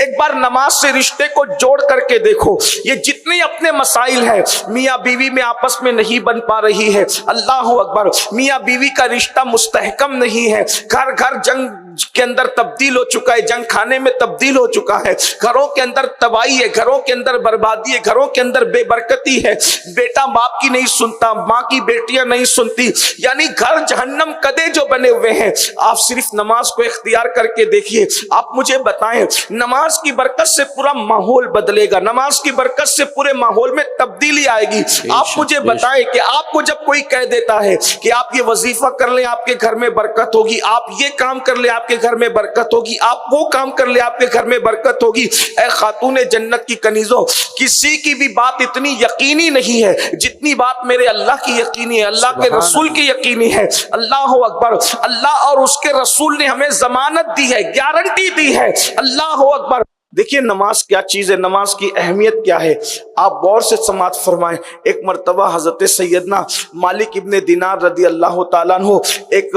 ایک بار نماز سے رشتے کو جوڑ کر کے دیکھو. یہ جتنے اپنے مسائل ہیں, میاں بیوی میں آپس میں نہیں بن پا رہی ہے, اللہ اکبر, میاں بیوی کا رشتہ مستحکم نہیں ہے, گھر گھر جنگ کے اندر تبدیل ہو چکا ہے, جنگ خانے میں تبدیل ہو چکا ہے, گھروں کے اندر تباہی ہے, گھروں کے اندر بربادی ہے, گھروں کے اندر بے برکتی ہے, بیٹا باپ کی نہیں سنتا, ماں کی بیٹیاں نہیں سنتی, یعنی گھر جہنم کدے جو بنے ہوئے ہیں. آپ صرف نماز کو اختیار کر کے دیکھیے, آپ مجھے بتائیں نماز کی برکت سے پورا ماحول بدلے گا, نماز کی برکت سے پورے ماحول میں تبدیلی آئے گی. آپ مجھے بتائیں کہ آپ کو جب کوئی کہہ دیتا ہے کہ آپ یہ وظیفہ کر لیں آپ کے گھر میں برکت ہوگی, آپ یہ کام کر لیں آپ کے گھر میں برکت ہوگی, آپ وہ کام کر لیں آپ کے گھر میں برکت ہوگی, اے خاتون جنت کی کنیزوں, کسی کی بھی بات اتنی یقینی نہیں ہے جتنی بات میرے اللہ کی یقینی ہے, اللہ کے رسول کی یقینی ہے. اللہ اکبر, اللہ اور اس کے رسول نے ہمیں ضمانت دی ہے, گارنٹی دی ہے. اللہ اکبر. دیکھیے نماز کیا چیز ہے, نماز کی اہمیت کیا ہے, آپ غور سے سماعت فرمائیں. ایک مرتبہ حضرت سیدنا مالک ابن دینار رضی اللہ تعالیٰ عنہ ایک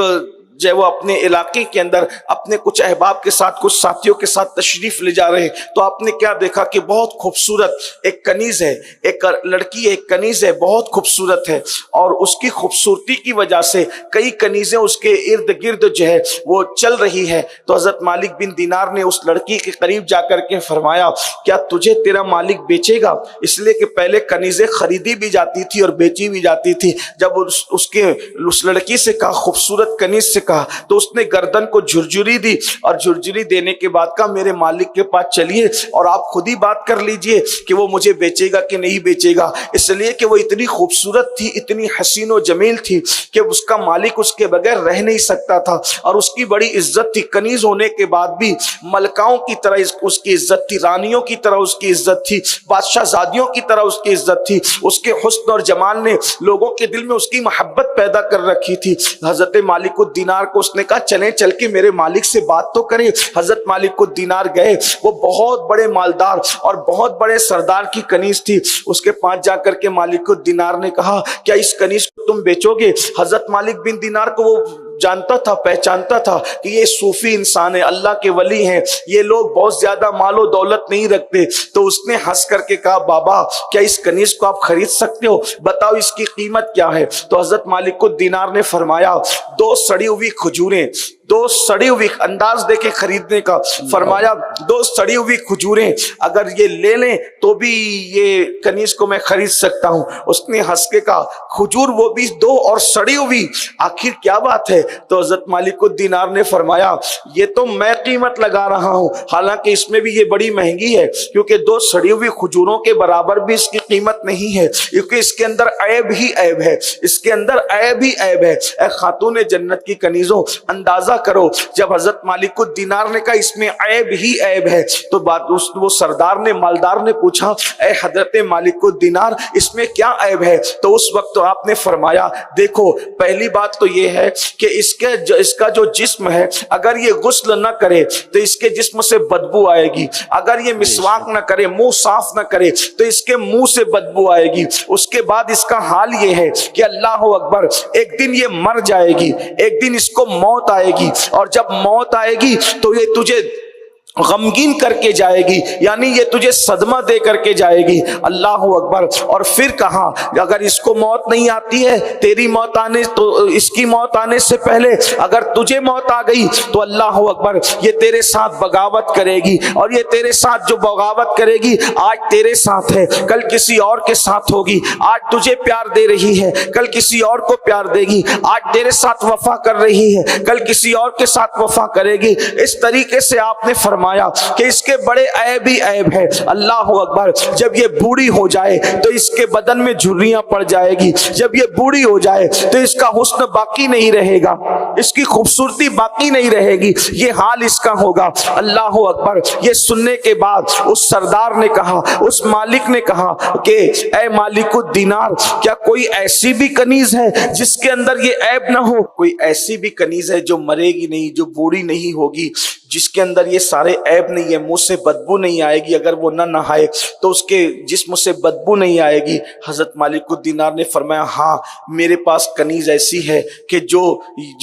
جو وہ اپنے علاقے کے اندر اپنے کچھ احباب کے ساتھ, کچھ ساتھیوں کے ساتھ تشریف لے جا رہے ہیں, تو آپ نے کیا دیکھا کہ بہت خوبصورت ایک کنیز ہے, ایک لڑکی ہے, ایک کنیز ہے, بہت خوبصورت ہے, اور اس کی خوبصورتی کی وجہ سے کئی کنیزیں اس کے ارد گرد جو ہے وہ چل رہی ہے. تو حضرت مالک بن دینار نے اس لڑکی کے قریب جا کر کے فرمایا, کیا تجھے تیرا مالک بیچے گا؟ اس لیے کہ پہلے کنیزیں خریدی بھی جاتی تھی اور بیچی بھی جاتی تھی. جب اس لڑکی سے کہا, خوبصورت کنیز سے کہا, تو اس نے گردن کو جھرجھری دی, اور جھرجھری دینے کے بعد کہا میرے مالک کے پاس چلیے اور آپ خود ہی بات کر لیجئے کہ وہ مجھے بیچے گا کہ نہیں بیچے گا. اس لیے کہ وہ اتنی خوبصورت تھی, اتنی حسین و جمیل تھی کہ اس کا مالک اس کے بغیر رہ نہیں سکتا تھا, اور اس کی بڑی عزت تھی. کنیز ہونے کے بعد بھی ملکاؤں کی طرح اس کی عزت تھی, رانیوں کی طرح اس کی عزت تھی, بادشاہ زادیوں کی طرح اس کی عزت تھی. اس کے حسن اور جمال نے لوگوں کے دل میں اس کی محبت پیدا کر رکھی تھی. حضرت مالک الدینار کو اس نے کہا چلیں چل کے میرے مالک سے بات تو کریں. حضرت مالک الدینار گئے, وہ بہت بڑے مالدار اور بہت بڑے سردار کی کنیز تھی. اس کے پاس جا کر کے مالک الدینار نے کہا کیا اس کنیز کو تم بیچو گے؟ حضرت مالک بن دینار کو وہ جانتا تھا, پہچانتا تھا کہ یہ صوفی انسان ہے, اللہ کے ولی ہیں, یہ لوگ بہت زیادہ مال و دولت نہیں رکھتے. تو اس نے ہنس کر کے کہا بابا کیا اس کنیز کو آپ خرید سکتے ہو, بتاؤ اس کی قیمت کیا ہے؟ تو حضرت مالک الدینار نے فرمایا 2 سڑی ہوئی کھجوریں, 2 سڑی ہوئی, انداز دے کے خریدنے کا, فرمایا 2 سڑی ہوئی کھجوریں اگر یہ لے لیں تو بھی یہ کنیز کو میں خرید سکتا ہوں. اس نے ہنس کے کہا کھجور وہ بھی 2 اور سڑی ہوئی, آخر کیا بات ہے؟ تو حضرت مالک الدینار نے فرمایا یہ تو میں قیمت لگا رہا ہوں, حالانکہ اس میں بھی یہ بڑی مہنگی ہے, کیونکہ 2 سڑی ہوئی کھجوروں کے برابر بھی اس کی قیمت نہیں ہے, کیونکہ اس کے اندر عیب ہی عیب ہے, اس کے اندر عیب ہی عیب ہے. اے خاتون جنت کی کنیزوں, اندازہ کرو جب حضرت مالک الدینار نے کہا اس میں عیب ہی عیب ہے, تو وہ سردار نے, مالدار نے پوچھا اے حضرت مالک الدینار اس میں کیا عیب ہے؟ تو اس وقت تو آپ نے فرمایا دیکھو پہلی بات تو یہ ہے کہ اس کا جو جسم ہے اگر یہ غسل نہ کرے تو اس کے جسم سے بدبو آئے گی, اگر یہ مسواک نہ کرے, منہ صاف نہ کرے تو اس کے منہ سے بدبو آئے گی. اس کے بعد اس کا حال یہ ہے کہ اللہ اکبر ایک دن یہ مر جائے گی, ایک دن اس کو موت آئے گی, اور جب موت آئے گی تو یہ تجھے غمگین کر کے جائے گی, یعنی یہ تجھے صدمہ دے کر کے جائے گی. اللہ اکبر. اور پھر کہا اگر اس کو موت نہیں آتی ہے, تیری موت آنے تو اس کی موت آنے سے پہلے اگر تجھے موت آ گئی تو اللہ اکبر یہ تیرے ساتھ بغاوت کرے گی, اور یہ تیرے ساتھ جو بغاوت کرے گی آج تیرے ساتھ ہے, کل کسی اور کے ساتھ ہوگی. آج تجھے پیار دے رہی ہے, کل کسی اور کو پیار دے گی. آج تیرے ساتھ وفا کر رہی ہے, کل کسی اور کے ساتھ وفا کرے گی. اس طریقے سے آپ نے فرمایا کہ اس کے بڑے عیب ہی عیب ہے. اللہ اکبر. جب یہ بوڑھی ہو جائے تو اس کے بدن میں جھریاں پڑ جائے گی, جب یہ بوڑھی ہو جائے تو اس کا حسن باقی نہیں رہے گا, اس کی خوبصورتی باقی نہیں رہے گی, یہ حال اس کا ہوگا. اللہ اکبر. یہ سننے کے بعد اس سردار نے کہا, اس مالک نے کہا کہ اے مالک الدینار کیا کوئی ایسی بھی کنیز ہے جس کے اندر یہ عیب نہ ہو؟ کوئی ایسی بھی کنیز ہے جو مرے گی نہیں, جو بوڑھی نہیں ہوگی, جس کے اندر یہ سارے عیب نہیں ہے، منہ سے بدبو نہیں آئے گی، اگر وہ نہ نہائے تو اس کے جسم سے بدبو نہیں آئے گی۔ حضرت مالک الدینار نے فرمایا ہاں میرے پاس کنیز ایسی ہے کہ جو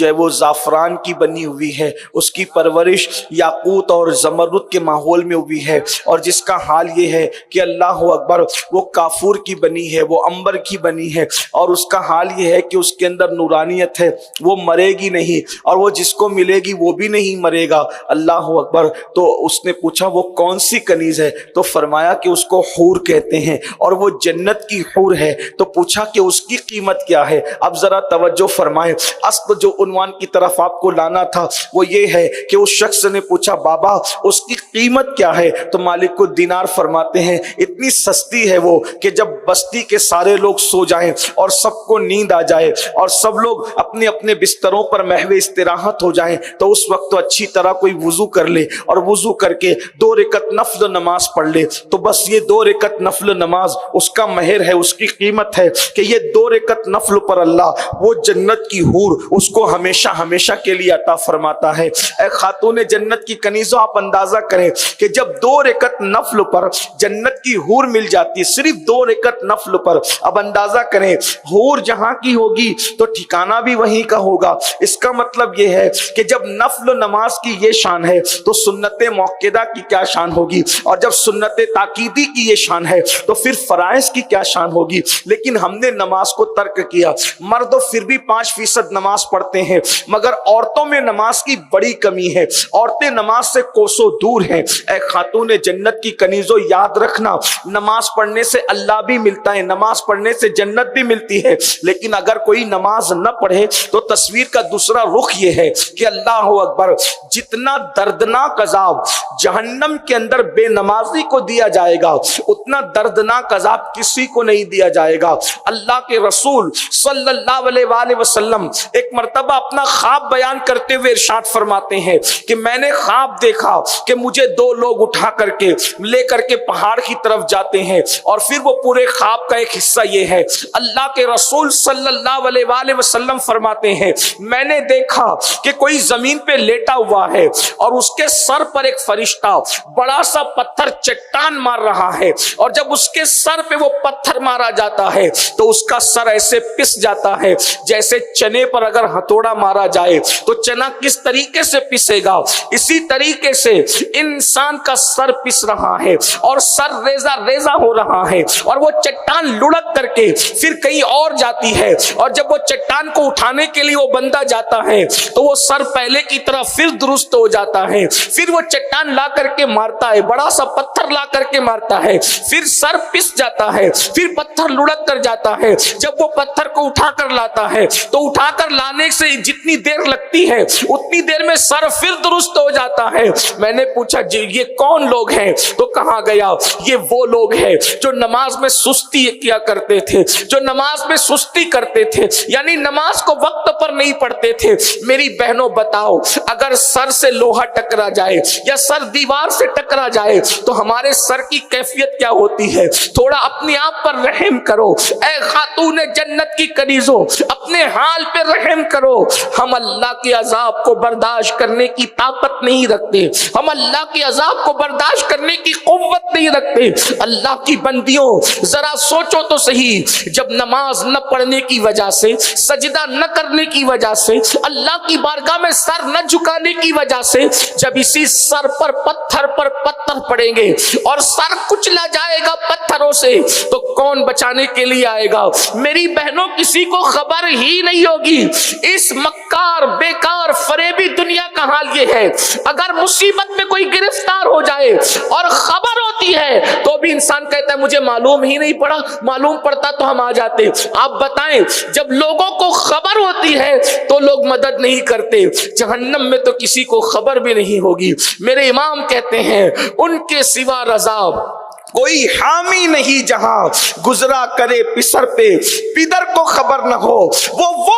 ہے وہ زعفران کی بنی ہوئی ہے، اس کی پرورش یاقوت اور زمرد کے ماحول میں ہوئی ہے، اور جس کا حال یہ ہے کہ اللہ اکبر وہ کافور کی بنی ہے، وہ عنبر کی بنی ہے، اور اس کا حال یہ ہے کہ اس کے اندر نورانیت ہے، وہ مرے گی نہیں، اور وہ جس کو ملے گی وہ بھی نہیں مرے گا۔ اللہ اکبر۔ تو اس نے پوچھا وہ کون سی کنیز ہے؟ تو فرمایا کہ اس کو حور کہتے ہیں، اور وہ جنت کی حور ہے۔ تو پوچھا کہ اس کی قیمت کیا ہے؟ اب ذرا توجہ فرمائیں، اصل جو عنوان کی طرف آپ کو لانا تھا وہ یہ ہے کہ اس شخص نے پوچھا بابا اس کی قیمت کیا ہے؟ تو مالک الدینار فرماتے ہیں اتنی سستی ہے وہ کہ جب بستی کے سارے لوگ سو جائیں اور سب کو نیند آ جائے اور سب لوگ اپنے اپنے بستروں پر محو استراحت ہو جائیں تو اس وقت تو اچھی طرح کوئی وضو کر لے اور وضو کر کے 2 رکعت نفل نماز پڑھ لے، تو بس یہ 2 رکعت نفل نماز اس کا مہر ہے، اس کی قیمت ہے کہ یہ 2 رکعت نفل پر اللہ وہ جنت کی حور اس کو ہمیشہ ہمیشہ کے لیے عطا فرماتا ہے۔ اے خاتون جنت کی کنیزوں، آپ اندازہ کریں کہ جب 2 رکعت نفل پر جنت کی حور مل جاتی ہے، صرف 2 رکعت نفل پر، اب اندازہ کریں حور جہاں کی ہوگی تو ٹھکانہ بھی وہیں کا ہوگا۔ اس کا مطلب یہ ہے کہ جب نفل نماز کی یہ شان ہے تو سنت موقدہ کی کیا شان ہوگی، اور جب سنت تاکیدی کی یہ شان ہے تو پھر فرائض کی کیا شان ہوگی۔ لیکن ہم نے نماز کو ترک کیا، مرد پھر بھی 5% نماز پڑھتے ہیں، مگر عورتوں میں نماز کی بڑی کمی ہے، عورتیں نماز سے کوسوں دور ہیں۔ اے خاتون جنت کی کنیزوں، یاد رکھنا نماز پڑھنے سے اللہ بھی ملتا ہے، نماز پڑھنے سے جنت بھی ملتی ہے، لیکن اگر کوئی نماز نہ پڑھے تو تصویر کا دوسرا رخ یہ ہے کہ اللہ اکبر جتنا دردناک عذاب جہنم کے اندر بے نمازی کو دیا جائے گا اتنا دردناک عذاب کسی کو نہیں دیا جائے گا۔ اللہ کے رسول صلی اللہ علیہ وآلہ وسلم ایک مرتبہ اپنا خواب بیان کرتے ہوئے ارشاد فرماتے ہیں کہ میں نے خواب دیکھا کہ مجھے 2 لوگ اٹھا کر کے لے کر کے پہاڑ کی طرف جاتے ہیں، اور پھر وہ پورے خواب کا ایک حصہ یہ ہے، اللہ کے رسول صلی اللہ علیہ وآلہ وسلم فرماتے ہیں میں نے دیکھا کہ کوئی زمین پہ لیٹا ہوا ہے اور اس کے سر پر ایک فرشتہ بڑا سا پتھر چٹان مار رہا ہے، اور جب اس کے سر پہ وہ پتھر مارا جاتا ہے تو اس کا سر ایسے پس جاتا ہے جیسے چنے پر اگر ہتھوڑا مارا جائے تو چنا کس طریقے سے پسے گا، اسی طریقے سے انسان کا سر پس رہا ہے اور سر ریزہ ریزہ ہو رہا ہے، اور وہ چٹان لڑک کر کے پھر کہیں اور جاتی ہے، اور جب وہ چٹان کو اٹھانے کے لیے وہ بندہ جاتا ہے تو وہ سر پہلے کی طرح پھر درست ہو جاتا ہے، پھر وہ چٹان لا کر کے مارتا ہے، بڑا سا پتھر لا کر کے مارتا ہے، پھر سر پس جاتا ہے، پھر پتھر لڑک کر جاتا ہے، جب وہ پتھر کو اٹھا کر لاتا ہے تو اٹھا کر لانے سے جتنی دیر لگتی ہے اتنی دیر میں سر پھر درست ہو جاتا ہے۔ میں نے پوچھا جی یہ کون لوگ ہیں؟ تو کہا گیا یہ وہ لوگ ہیں جو نماز میں سستی کیا کرتے تھے، جو نماز میں سستی کرتے تھے، یعنی نماز کو وقت پر نہیں پڑھتے تھے۔ میری بہنوں بتاؤ اگر سر سے لوہا ٹکرا جائے یا سر دیوار سے ٹکرا جائے تو ہمارے سر کی کیفیت کیا ہوتی ہے؟ تھوڑا اپنے آپ پر رحم کرو اے خاتون جنت کی کنیزوں، اپنے حال پہ رحم کرو۔ ہم اللہ کے عذاب کو برداشت کرنے کی طاقت نہیں رکھتے، ہم اللہ کے عذاب کو برداشت کرنے کی قوت نہیں رکھتے۔ اللہ کی بندیوں ذرا سوچو تو صحیح، جب نماز نہ پڑھنے کی وجہ سے، سجدہ نہ کرنے کی وجہ سے، اللہ کی بارگاہ میں سر نہ جھکانے کی وجہ سے، جب اسی سر پر پتھر پڑیں گے اور سر کچلا جائے گا پتھروں سے تو کون بچانے کے لیے آئے گا؟ میری بہنوں کسی کو خبر ہی نہیں ہوگی۔ اس مکار بیکار فریبی دنیا کا حال یہ ہے، اگر مصیبت میں کوئی گرفتار ہو جائے اور خبر ہوتی ہے تو بھی انسان کہتا ہے مجھے معلوم ہی نہیں پڑا، معلوم پڑتا تو ہم آ جاتے۔ آپ بتائیں جب لوگوں کو خبر ہوتی ہے تو لوگ مدد نہیں کرتے، جہنم میں تو کسی کو خبر بھی نہیں ہوگی۔ میرے امام کہتے ہیں ان کے سوا رضا کوئی حامی نہیں جہاں گزرا کرے پسر پہ پدر کو خبر نہ ہو، وہ